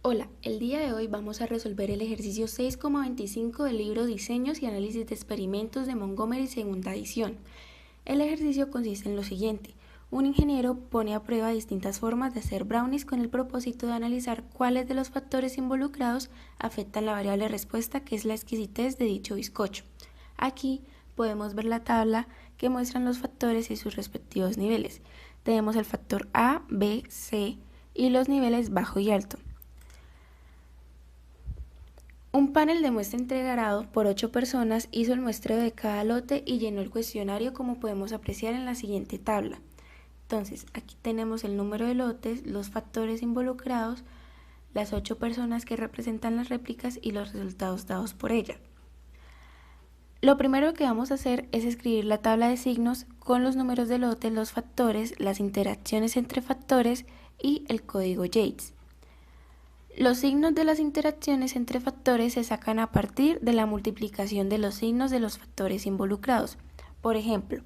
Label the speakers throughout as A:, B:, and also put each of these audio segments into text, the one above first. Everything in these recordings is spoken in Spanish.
A: Hola, el día de hoy vamos a resolver el ejercicio 6,25 del libro Diseños y Análisis de Experimentos de Montgomery segunda edición. El ejercicio consiste en lo siguiente. Un ingeniero pone a prueba distintas formas de hacer brownies con el propósito de analizar cuáles de los factores involucrados afectan la variable respuesta, que es la exquisitez de dicho bizcocho. Aquí podemos ver la tabla que muestran los factores y sus respectivos niveles. Tenemos el factor A, B, C y los niveles bajo y alto. Un panel de muestra integrado por 8 personas hizo el muestreo de cada lote y llenó el cuestionario, como podemos apreciar en la siguiente tabla. Entonces, aquí tenemos el número de lotes, los factores involucrados, las 8 personas que representan las réplicas y los resultados dados por ella. Lo primero que vamos a hacer es escribir la tabla de signos con los números de lotes, los factores, las interacciones entre factores y el código Yates. Los signos de las interacciones entre factores se sacan a partir de la multiplicación de los signos de los factores involucrados. Por ejemplo,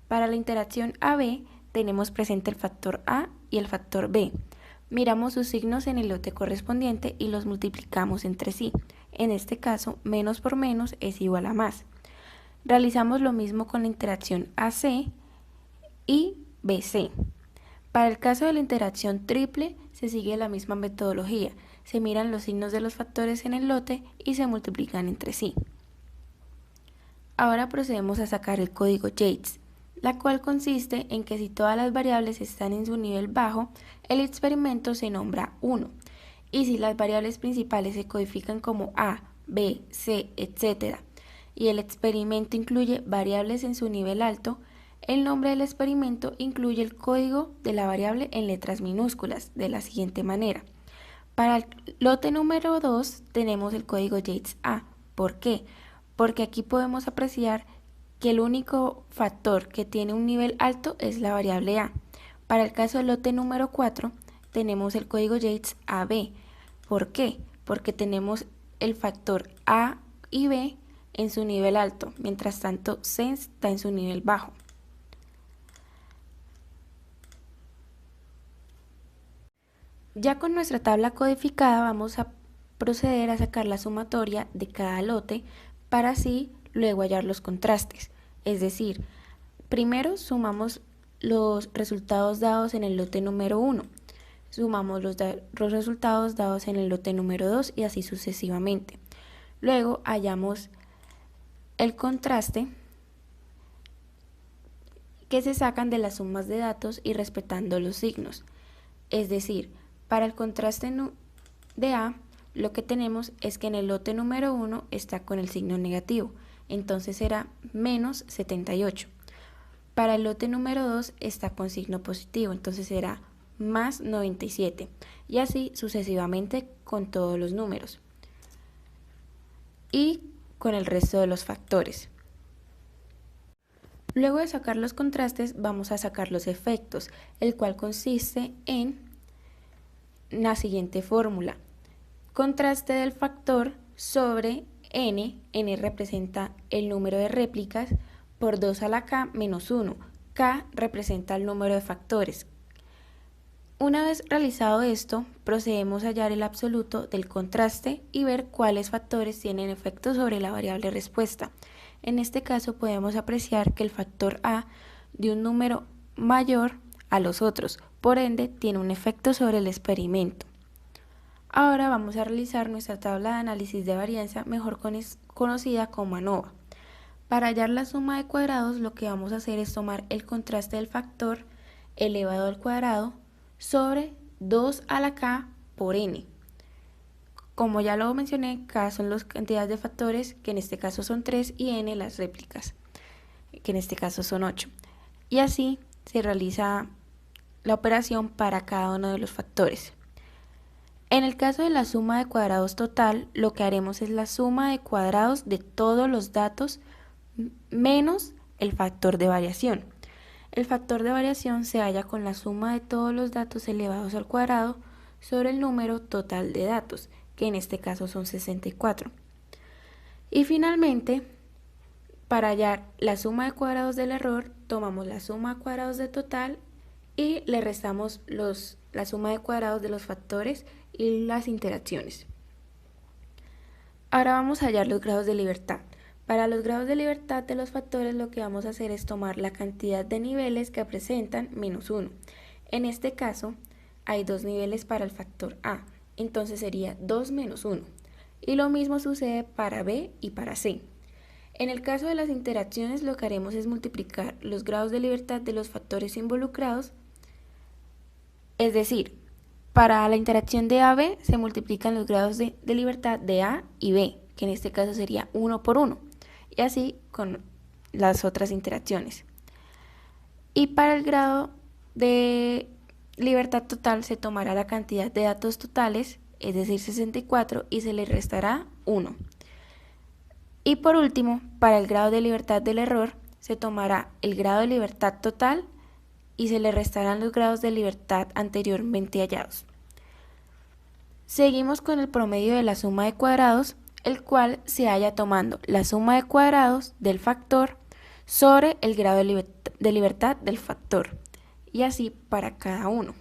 A: para la interacción AB tenemos presente el factor A y el factor B. Miramos sus signos en el lote correspondiente y los multiplicamos entre sí. En este caso, menos por menos es igual a más. Realizamos lo mismo con la interacción AC y BC. Para el caso de la interacción triple, se sigue la misma metodología. Se miran los signos de los factores en el lote y se multiplican entre sí. Ahora procedemos a sacar el código Yates, la cual consiste en que si todas las variables están en su nivel bajo, el experimento se nombra 1, y si las variables principales se codifican como A, B, C, etc., y el experimento incluye variables en su nivel alto, el nombre del experimento incluye el código de la variable en letras minúsculas, de la siguiente manera. Para el lote número 2 tenemos el código Yates A. ¿Por qué? Porque aquí podemos apreciar que el único factor que tiene un nivel alto es la variable A. Para el caso del lote número 4 tenemos el código Yates AB. ¿Por qué? Porque tenemos el factor A y B en su nivel alto, mientras tanto C está en su nivel bajo. Ya con nuestra tabla codificada vamos a proceder a sacar la sumatoria de cada lote para así luego hallar los contrastes. Es decir, primero sumamos los resultados dados en el lote número 1, sumamos los resultados dados en el lote número 2 y así sucesivamente. Luego hallamos el contraste que se sacan de las sumas de datos y respetando los signos. Es decir, para el contraste de A, lo que tenemos es que en el lote número 1 está con el signo negativo, entonces será menos 78. Para el lote número 2 está con signo positivo, entonces será más 97. Y así sucesivamente con todos los números. Y con el resto de los factores. Luego de sacar los contrastes, vamos a sacar los efectos, el cual consiste en la siguiente fórmula. Contraste del factor sobre n, n representa el número de réplicas, por 2 a la k menos 1, k representa el número de factores. Una vez realizado esto, procedemos a hallar el absoluto del contraste y ver cuáles factores tienen efecto sobre la variable respuesta. En este caso podemos apreciar que el factor A de un número mayor a los otros, por ende tiene un efecto sobre el experimento. Ahora vamos a realizar nuestra tabla de análisis de varianza, mejor conocida como ANOVA. Para hallar la suma de cuadrados, lo que vamos a hacer es tomar el contraste del factor elevado al cuadrado sobre 2 a la k por n. Como ya lo mencioné, k son las cantidades de factores, que en este caso son 3, y n las réplicas, que en este caso son 8. Y así se realiza la operación para cada uno de los factores. En el caso de la suma de cuadrados total, lo que haremos es la suma de cuadrados de todos los datos menos el factor de variación. El factor de variación se halla con la suma de todos los datos elevados al cuadrado sobre el número total de datos, que en este caso son 64. Y finalmente, para hallar la suma de cuadrados del error, tomamos la suma de cuadrados de total y le restamos la suma de cuadrados de los factores y las interacciones. Ahora vamos a hallar los grados de libertad. Para los grados de libertad de los factores lo que vamos a hacer es tomar la cantidad de niveles que presentan menos 1. En este caso hay 2 niveles para el factor A, entonces sería 2 menos 1. Y lo mismo sucede para B y para C. En el caso de las interacciones lo que haremos es multiplicar los grados de libertad de los factores involucrados, es decir, para la interacción de AB se multiplican los grados de libertad de A y B, que en este caso sería 1 por 1, y así con las otras interacciones. Y para el grado de libertad total se tomará la cantidad de datos totales, es decir 64, y se le restará 1. Y por último, para el grado de libertad del error, se tomará el grado de libertad total y se le restarán los grados de libertad anteriormente hallados. Seguimos con el promedio de la suma de cuadrados, el cual se halla tomando la suma de cuadrados del factor sobre el grado de libertad del factor, y así para cada uno.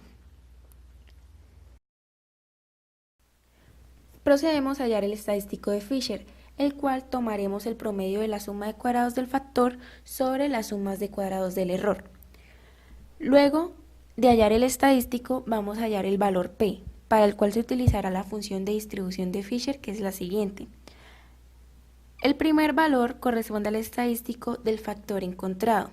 A: Procedemos a hallar el estadístico de Fisher, el cual tomaremos el promedio de la suma de cuadrados del factor sobre las sumas de cuadrados del error. Luego de hallar el estadístico, vamos a hallar el valor P, para el cual se utilizará la función de distribución de Fisher, que es la siguiente. El primer valor corresponde al estadístico del factor encontrado,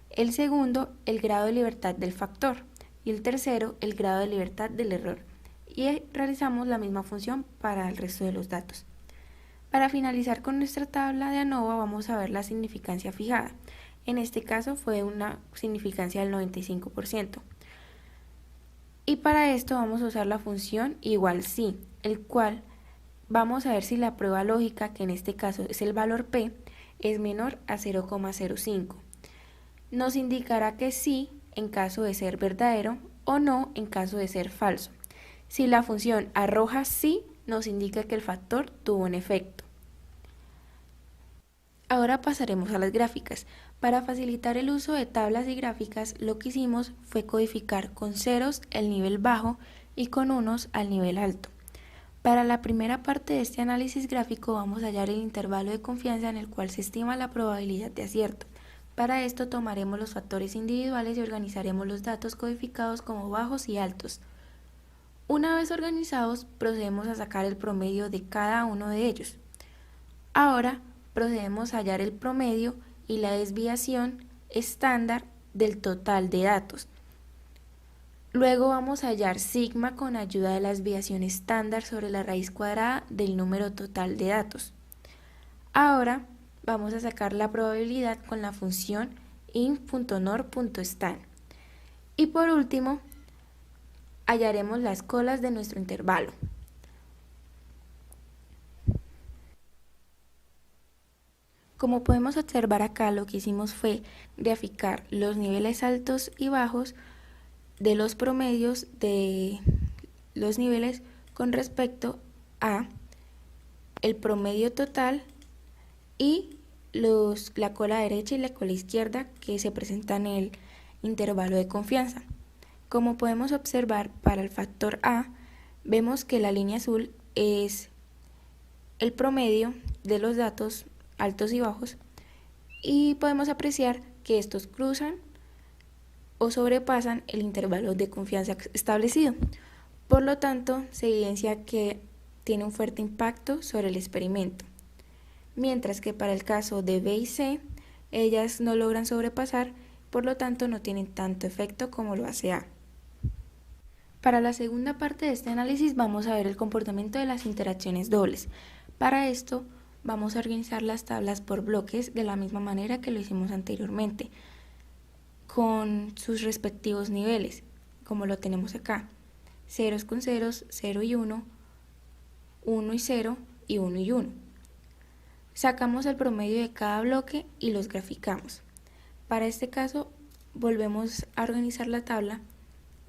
A: el segundo el grado de libertad del factor y el tercero el grado de libertad del error. Y realizamos la misma función para el resto de los datos. Para finalizar con nuestra tabla de ANOVA vamos a ver la significancia fijada. En este caso fue una significancia del 95%. Y para esto vamos a usar la función igual si, el cual vamos a ver si la prueba lógica, que en este caso es el valor P, es menor a 0,05. Nos indicará que sí en caso de ser verdadero o no en caso de ser falso. Si la función arroja sí, nos indica que el factor tuvo un efecto. Ahora pasaremos a las gráficas. Para facilitar el uso de tablas y gráficas, lo que hicimos fue codificar con ceros el nivel bajo y con unos al nivel alto. Para la primera parte de este análisis gráfico vamos a hallar el intervalo de confianza en el cual se estima la probabilidad de acierto. Para esto tomaremos los factores individuales y organizaremos los datos codificados como bajos y altos. Una vez organizados, procedemos a sacar el promedio de cada uno de ellos. Ahora procedemos a hallar el promedio y la desviación estándar del total de datos. Luego vamos a hallar sigma con ayuda de la desviación estándar sobre la raíz cuadrada del número total de datos. Ahora vamos a sacar la probabilidad con la función int.nor.stan. Y por último, hallaremos las colas de nuestro intervalo. Como podemos observar acá, lo que hicimos fue graficar los niveles altos y bajos de los promedios de los niveles con respecto a el promedio total y la cola derecha y la cola izquierda que se presentan en el intervalo de confianza. Como podemos observar, para el factor A, vemos que la línea azul es el promedio de los datos altos y bajos, y podemos apreciar que estos cruzan o sobrepasan el intervalo de confianza establecido. Por lo tanto, se evidencia que tiene un fuerte impacto sobre el experimento. Mientras que para el caso de B y C, ellas no logran sobrepasar, por lo tanto no tienen tanto efecto como lo hace A. Para la segunda parte de este análisis vamos a ver el comportamiento de las interacciones dobles. Para esto vamos a organizar las tablas por bloques de la misma manera que lo hicimos anteriormente, con sus respectivos niveles, como lo tenemos acá: ceros con ceros, 0 y 1, 1 y 0 y 1 y 1. Sacamos el promedio de cada bloque y los graficamos. Para este caso volvemos a organizar la tabla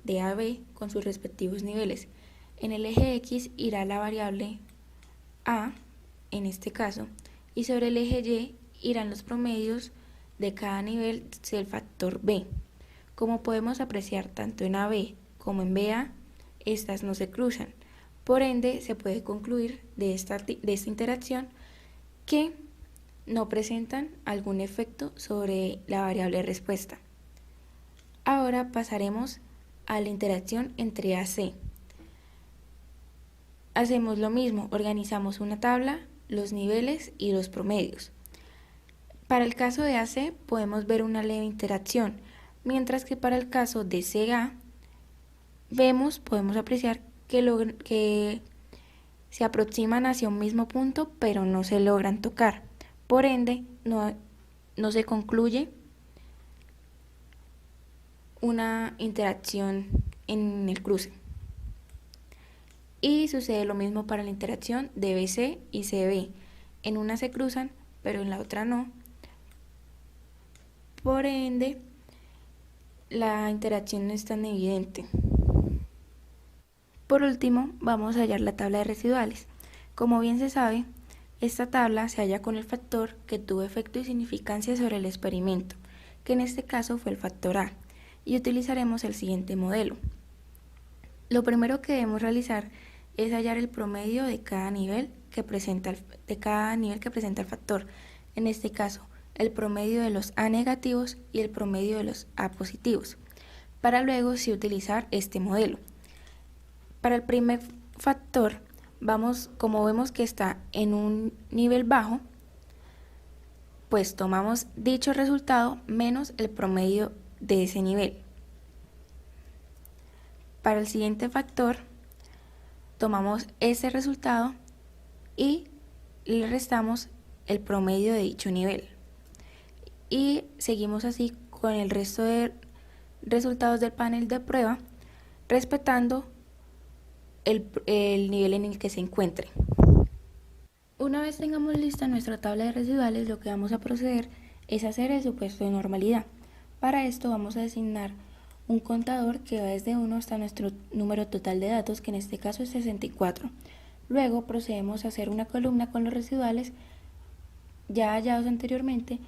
A: de A a B con sus respectivos niveles. En el eje X irá la variable A, en este caso, y sobre el eje Y irán los promedios de cada nivel del factor B. Como podemos apreciar tanto en AB como en BA, estas no se cruzan, Por ende, se puede concluir de esta interacción que no presentan algún efecto sobre la variable respuesta. Ahora pasaremos a la interacción entre AC. Hacemos lo mismo, organizamos una tabla, los niveles y los promedios. Para el caso de AC podemos ver una leve interacción, mientras que para el caso de CA podemos apreciar que se aproximan hacia un mismo punto, pero no se logran tocar. Por ende, no se concluye una interacción en el cruce. Y sucede lo mismo para la interacción de BC y CB. En una se cruzan, pero en la otra no. Por ende, la interacción no es tan evidente. Por último, vamos a hallar la tabla de residuales. Como bien se sabe, esta tabla se halla con el factor que tuvo efecto y significancia sobre el experimento, que en este caso fue el factor A, y utilizaremos el siguiente modelo. Lo primero que debemos realizar es hallar el promedio de cada nivel que presenta el factor, en este caso el promedio de los A negativos y el promedio de los A positivos, para luego sí utilizar este modelo. Para el primer factor, como vemos que está en un nivel bajo, pues tomamos dicho resultado menos el promedio de ese nivel. Para el siguiente factor, tomamos ese resultado y le restamos el promedio de dicho nivel. Y seguimos así con el resto de resultados del panel de prueba, respetando el nivel en el que se encuentre. Una vez tengamos lista nuestra tabla de residuales, lo que vamos a proceder es hacer el supuesto de normalidad. Para esto vamos a designar un contador que va desde 1 hasta nuestro número total de datos, que en este caso es 64. Luego procedemos a hacer una columna con los residuales ya hallados anteriormente,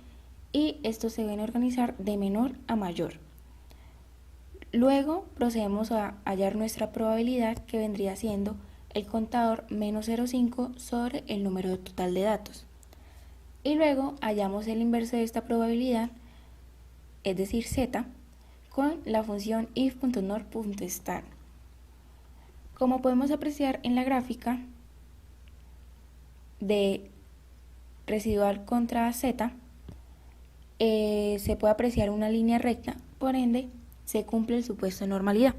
A: y estos se deben organizar de menor a mayor. Luego procedemos a hallar nuestra probabilidad, que vendría siendo el contador menos 0,5 sobre el número total de datos. Y luego hallamos el inverso de esta probabilidad, es decir, z, con la función if.nor.star. Como podemos apreciar en la gráfica de residual contra z, se puede apreciar una línea recta, por ende se cumple el supuesto de normalidad.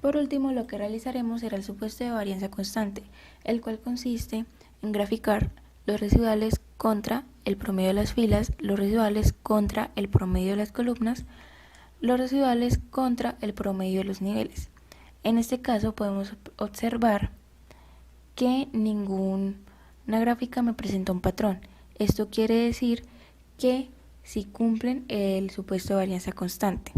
A: Por último, lo que realizaremos será el supuesto de varianza constante, el cual consiste en graficar los residuales contra el promedio de las filas, los residuales contra el promedio de las columnas, los residuales contra el promedio de los niveles. En este caso podemos observar que ninguna gráfica me presenta un patrón. Esto quiere decir que si cumplen el supuesto de varianza constante.